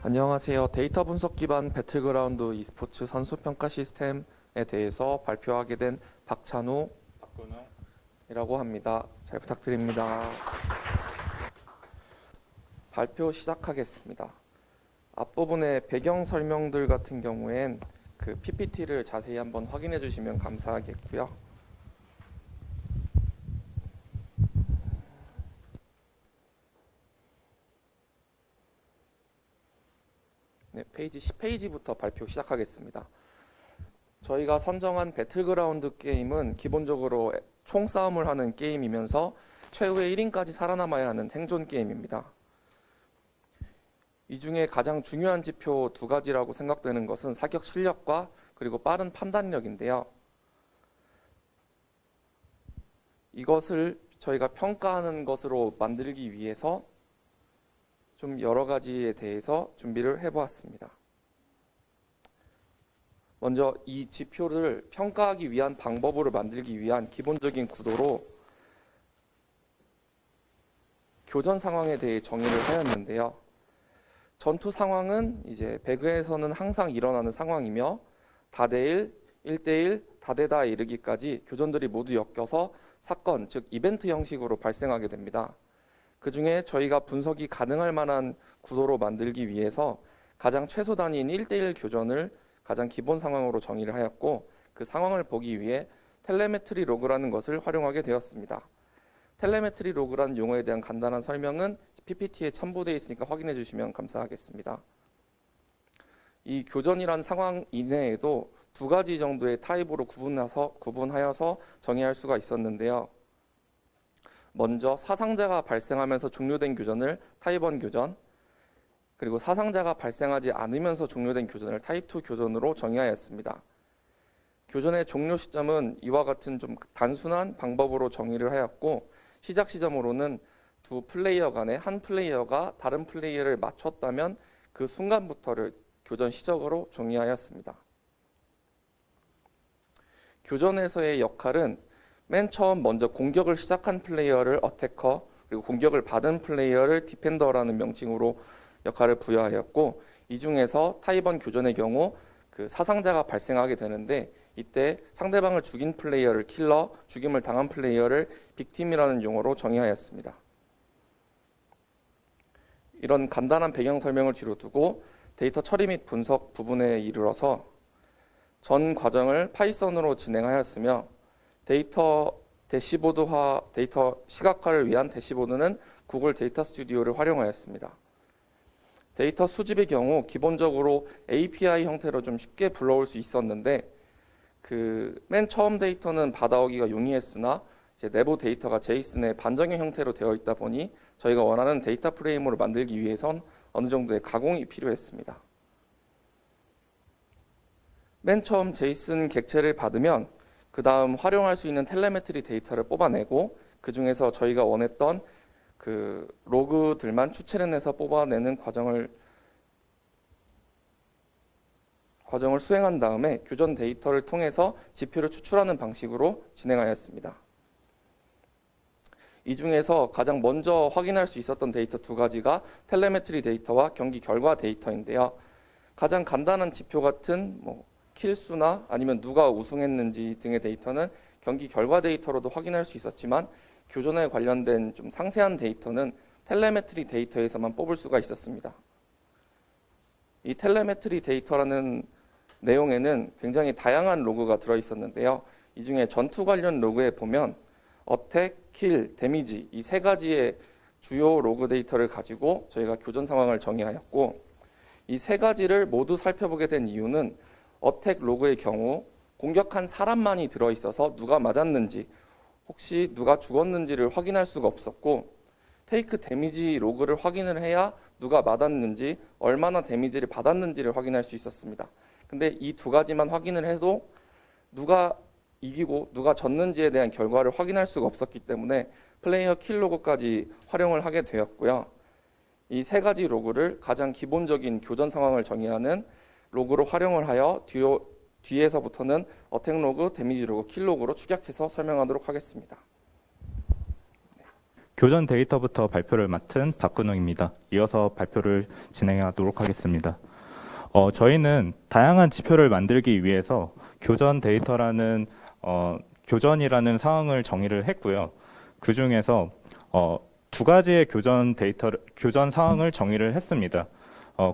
안녕하세요. 데이터 분석 기반 배틀그라운드 e스포츠 선수 평가 시스템에 대해서 발표하게 된 박찬우이라고 합니다. 잘 부탁드립니다. 발표 시작하겠습니다. 앞부분의 배경 설명들 같은 경우엔 그 PPT를 자세히 한번 확인해 주시면 감사하겠고요. 네, 페이지 10페이지부터 발표 시작하겠습니다. 저희가 선정한 배틀그라운드 게임은 기본적으로 총싸움을 하는 게임이면서 최후의 1인까지 살아남아야 하는 생존 게임입니다. 이 중에 가장 중요한 지표 두 가지라고 생각되는 것은 사격 실력과 그리고 빠른 판단력인데요. 이것을 저희가 평가하는 것으로 만들기 위해서 좀 여러 가지에 대해서 준비를 해보았습니다. 먼저 이 지표를 평가하기 위한 방법을 만들기 위한 기본적인 구도로 교전 상황에 대해 정의를 하였는데요. 전투 상황은 이제 배그에서는 항상 일어나는 상황이며 다대1, 1대1, 다대다에 이르기까지 교전들이 모두 엮여서 사건, 즉 이벤트 형식으로 발생하게 됩니다. 그 중에 저희가 분석이 가능할 만한 구도로 만들기 위해서 가장 최소 단위인 1대1 교전을 가장 기본 상황으로 정의를 하였고, 그 상황을 보기 위해 텔레메트리 로그라는 것을 활용하게 되었습니다. 텔레메트리 로그라는 용어에 대한 간단한 설명은 PPT에 첨부되어 있으니까 확인해 주시면 감사하겠습니다. 이 교전이란 상황 이내에도 두 가지 정도의 타입으로 구분하여서 정의할 수가 있었는데요. 먼저 사상자가 발생하면서 종료된 교전을 타입 1 교전, 그리고 사상자가 발생하지 않으면서 종료된 교전을 타입 2 교전으로 정의하였습니다. 교전의 종료 시점은 이와 같은 좀 단순한 방법으로 정의를 하였고, 시작 시점으로는 두 플레이어 간에 한 플레이어가 다른 플레이어를 맞췄다면 그 순간부터를 교전 시작으로 정의하였습니다. 교전에서의 역할은 맨 처음 먼저 공격을 시작한 플레이어를 어태커, 그리고 공격을 받은 플레이어를 디펜더라는 명칭으로 역할을 부여하였고, 이 중에서 타입 1 교전의 경우 그 사상자가 발생하게 되는데, 이때 상대방을 죽인 플레이어를 킬러, 죽임을 당한 플레이어를 빅팀이라는 용어로 정의하였습니다. 이런 간단한 배경 설명을 뒤로 두고 데이터 처리 및 분석 부분에 이르러서 전 과정을 파이썬으로 진행하였으며, 데이터 대시보드화, 데이터 시각화를 위한 대시보드는 구글 데이터 스튜디오를 활용하였습니다. 데이터 수집의 경우 기본적으로 API 형태로 좀 쉽게 불러올 수 있었는데, 그 맨 처음 데이터는 받아오기가 용이했으나 이제 내부 데이터가 제이슨의 반정형 형태로 되어 있다 보니 저희가 원하는 데이터 프레임으로 만들기 위해선 어느 정도의 가공이 필요했습니다. 맨 처음 제이슨 객체를 받으면 그 다음 활용할 수 있는 텔레메트리 데이터를 뽑아내고, 그 중에서 저희가 원했던 그 로그들만 추출해내서 뽑아내는 과정을 수행한 다음에 교전 데이터를 통해서 지표를 추출하는 방식으로 진행하였습니다. 이 중에서 가장 먼저 확인할 수 있었던 데이터 두 가지가 텔레메트리 데이터와 경기 결과 데이터인데요. 가장 간단한 지표 같은 킬수나 아니면 누가 우승했는지 등의 데이터는 경기 결과 데이터로도 확인할 수 있었지만, 교전에 관련된 좀 상세한 데이터는 텔레메트리 데이터에서만 뽑을 수가 있었습니다. 이 텔레메트리 데이터라는 내용에는 굉장히 다양한 로그가 들어있었는데요. 이 중에 전투 관련 로그에 보면 어택, 킬, 데미지 이 세 가지의 주요 로그 데이터를 가지고 저희가 교전 상황을 정의하였고, 이 세 가지를 모두 살펴보게 된 이유는 어택 로그의 경우 공격한 사람만이 들어있어서 누가 맞았는지, 혹시 누가 죽었는지를 확인할 수가 없었고, 테이크 데미지 로그를 확인을 해야 누가 맞았는지, 얼마나 데미지를 받았는지를 확인할 수 있었습니다. 근데 이 두 가지만 확인을 해도 누가 이기고 누가 졌는지에 대한 결과를 확인할 수가 없었기 때문에 플레이어 킬 로그까지 활용을 하게 되었고요. 이 세 가지 로그를 가장 기본적인 교전 상황을 정의하는 로그로 활용을 하여 뒤에서부터는 어택 로그, 데미지 로그, 킬 로그로 축약해서 설명하도록 하겠습니다. 교전 데이터부터 발표를 맡은 박근웅입니다. 이어서 발표를 진행하도록 하겠습니다. 저희는 다양한 지표를 만들기 위해서 교전 데이터라는 교전이라는 상황을 정의를 했고요. 그 중에서 두 가지의 교전 상황을 정의를 했습니다.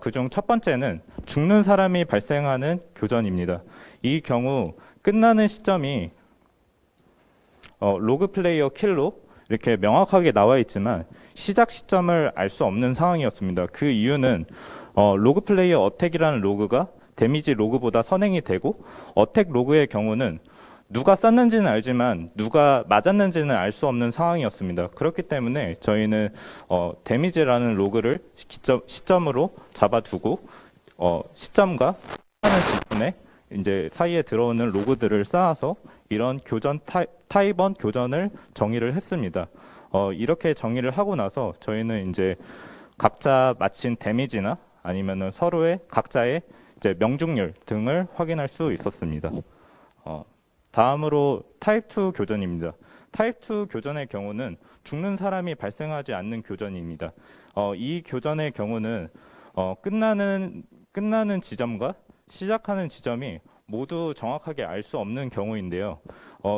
그중 첫 번째는 죽는 사람이 발생하는 교전입니다. 이 경우 끝나는 시점이 로그 플레이어 킬로 이렇게 명확하게 나와 있지만 시작 시점을 알 수 없는 상황이었습니다. 그 이유는 로그 플레이어 어택이라는 로그가 데미지 로그보다 선행이 되고 어택 로그의 경우는 누가 쐈는지는 알지만 누가 맞았는지는 알 수 없는 상황이었습니다. 그렇기 때문에 저희는 데미지라는 로그를 시점으로 잡아두고 시점과 하는 직분에 이제 사이에 들어오는 로그들을 쌓아서 이런 교전 타입원 교전을 정의를 했습니다. 이렇게 정의를 하고 나서 저희는 이제 각자 마친 데미지나 아니면은 서로의 각자의 이제 명중률 등을 확인할 수 있었습니다. 다음으로 타입 2 교전입니다. 타입 2 교전의 경우는 죽는 사람이 발생하지 않는 교전입니다. 이 교전의 경우는 끝나는 지점과 시작하는 지점이 모두 정확하게 알 수 없는 경우인데요.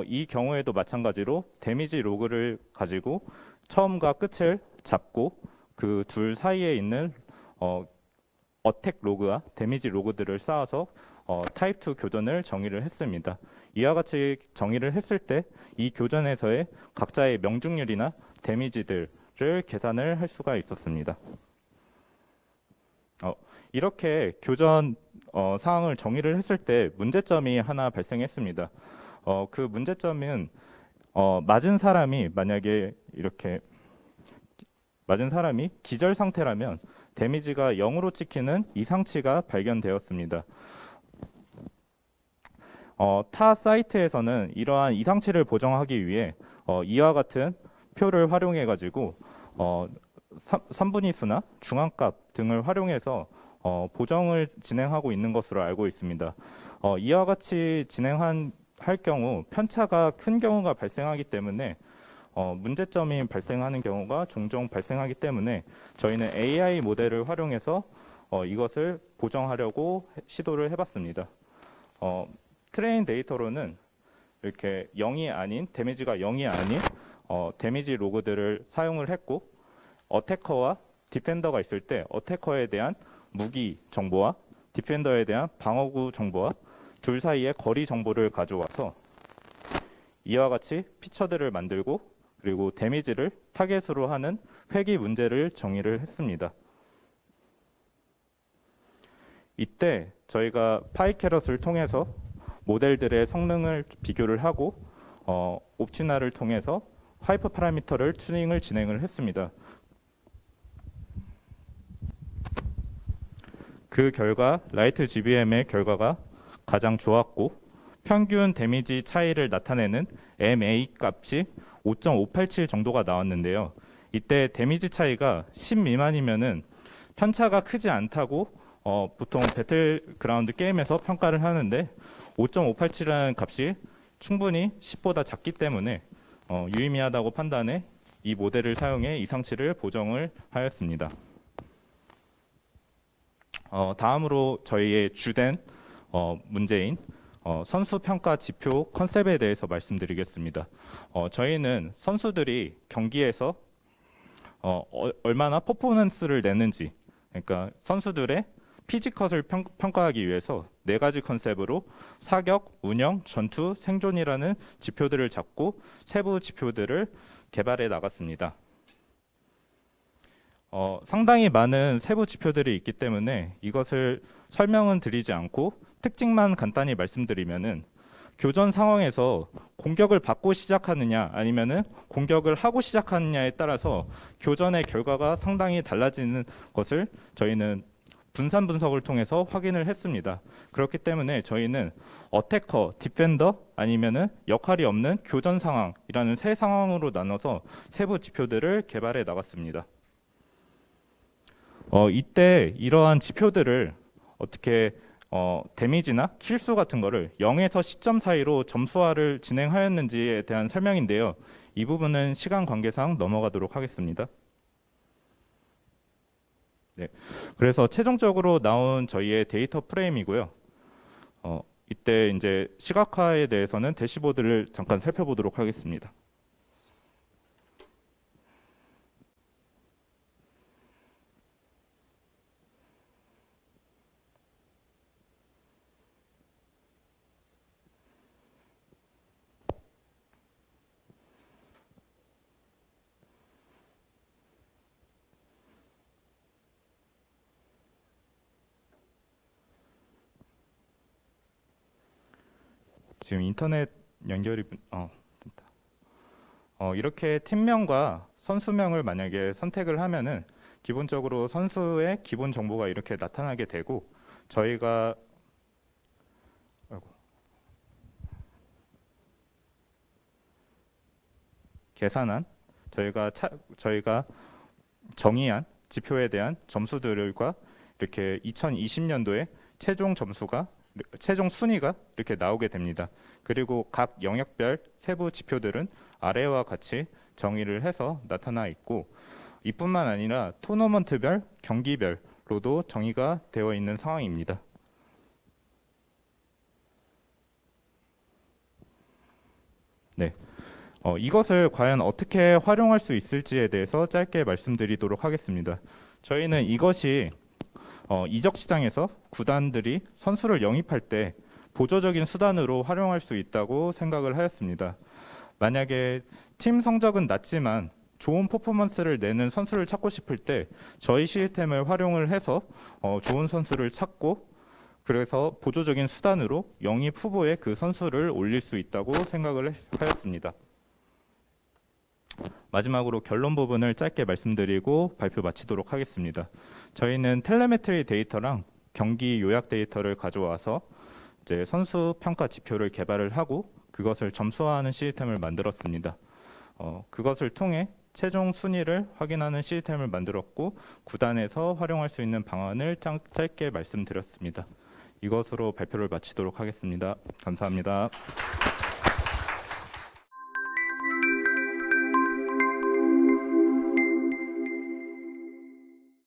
이 경우에도 마찬가지로 데미지 로그를 가지고 처음과 끝을 잡고 그 둘 사이에 있는 어택 로그와 데미지 로그들을 쌓아서 타입 2 교전을 정의를 했습니다. 이와 같이 정의를 했을 때 이 교전에서의 각자의 명중률이나 데미지들을 계산을 할 수가 있었습니다. 이렇게 교전 상황을 정의를 했을 때 문제점이 하나 발생했습니다. 그 문제점은 맞은 사람이 만약에 이렇게 맞은 사람이 기절 상태라면 데미지가 0으로 찍히는 이상치가 발견되었습니다. 타 사이트에서는 이러한 이상치를 보정하기 위해 이와 같은 표를 활용해 가지고 3분위수나 중앙값 등을 활용해서 보정을 진행하고 있는 것으로 알고 있습니다. 이와 같이 할 경우 편차가 큰 경우가 발생하기 때문에 문제점이 발생하는 경우가 종종 발생하기 때문에 저희는 AI 모델을 활용해서 이것을 보정하려고 시도를 해봤습니다. 트레인 데이터로는 이렇게 0이 아닌 데미지가 0이 아닌 데미지 로그들을 사용을 했고 어태커와 디펜더가 있을 때 어태커에 대한 무기 정보와 디펜더에 대한 방어구 정보와 둘 사이의 거리 정보를 가져와서 이와 같이 피처들을 만들고 그리고 데미지를 타겟으로 하는 회귀 문제를 정의를 했습니다. 이때 저희가 파이캐럿을 통해서 모델들의 성능을 비교를 하고 옵티나를 통해서 하이퍼 파라미터를 튜닝을 진행을 했습니다. 그 결과 라이트 GBM의 결과가 가장 좋았고 평균 데미지 차이를 나타내는 MA 값이 5.587 정도가 나왔는데요. 이때 데미지 차이가 10 미만이면은 편차가 크지 않다고 보통 배틀그라운드 게임에서 평가를 하는데 5.587이라는 값이 충분히 10보다 작기 때문에 유의미하다고 판단해 이 모델을 사용해 이상치를 보정을 하였습니다. 다음으로 저희의 주된 문제인 선수 평가 지표 컨셉에 대해서 말씀드리겠습니다. 저희는 선수들이 경기에서 얼마나 퍼포먼스를 내는지, 그러니까 선수들의 피지컬을 평가하기 위해서 4가지 컨셉으로 사격, 운영, 전투, 생존이라는 지표들을 잡고 세부 지표들을 개발해 나갔습니다. 상당히 많은 세부 지표들이 있기 때문에 이것을 설명은 드리지 않고 특징만 간단히 말씀드리면은 교전 상황에서 공격을 받고 시작하느냐 아니면은 공격을 하고 시작하느냐에 따라서 교전의 결과가 상당히 달라지는 것을 저희는 분산 분석을 통해서 확인을 했습니다. 그렇기 때문에 저희는 어태커, 디펜더 아니면은 역할이 없는 교전 상황이라는 세 상황으로 나눠서 세부 지표들을 개발해 나갔습니다. 이때 이러한 지표들을 어떻게 데미지나 킬수 같은 거를 0에서 10점 사이로 점수화를 진행하였는지에 대한 설명인데요. 이 부분은 시간 관계상 넘어가도록 하겠습니다. 네, 그래서 최종적으로 나온 저희의 데이터 프레임이고요. 이때 이제 시각화에 대해서는 대시보드를 잠깐 살펴보도록 하겠습니다. 지금 인터넷 연결이 됐다. 이렇게 팀명과 선수명을 만약에 선택을 하면은 기본적으로 선수의 기본 정보가 이렇게 나타나게 되고 저희가 계산한 저희가 정의한 지표에 대한 점수들과 이렇게 2020년도에 최종 순위가 이렇게 나오게 됩니다. 그리고 각 영역별 세부 지표들은 아래와 같이 정의를 해서 나타나 있고 이뿐만 아니라 토너먼트별, 경기별로도 정의가 되어 있는 상황입니다. 네, 이것을 과연 어떻게 활용할 수 있을지에 대해서 짧게 말씀드리도록 하겠습니다. 저희는 이것이 이적 시장에서 구단들이 선수를 영입할 때 보조적인 수단으로 활용할 수 있다고 생각을 하였습니다. 만약에 팀 성적은 낮지만 좋은 퍼포먼스를 내는 선수를 찾고 싶을 때 저희 시스템을 활용을 해서 좋은 선수를 찾고 그래서 보조적인 수단으로 영입 후보에 그 선수를 올릴 수 있다고 생각을 하였습니다. 마지막으로 결론 부분을 짧게 말씀드리고 발표 마치도록 하겠습니다. 저희는 텔레메트리 데이터랑 경기 요약 데이터를 가져와서 이제 선수 평가 지표를 개발을 하고 그것을 점수화하는 시스템을 만들었습니다. 그것을 통해 최종 순위를 확인하는 시스템을 만들었고 구단에서 활용할 수 있는 방안을 짧게 말씀드렸습니다. 이것으로 발표를 마치도록 하겠습니다. 감사합니다.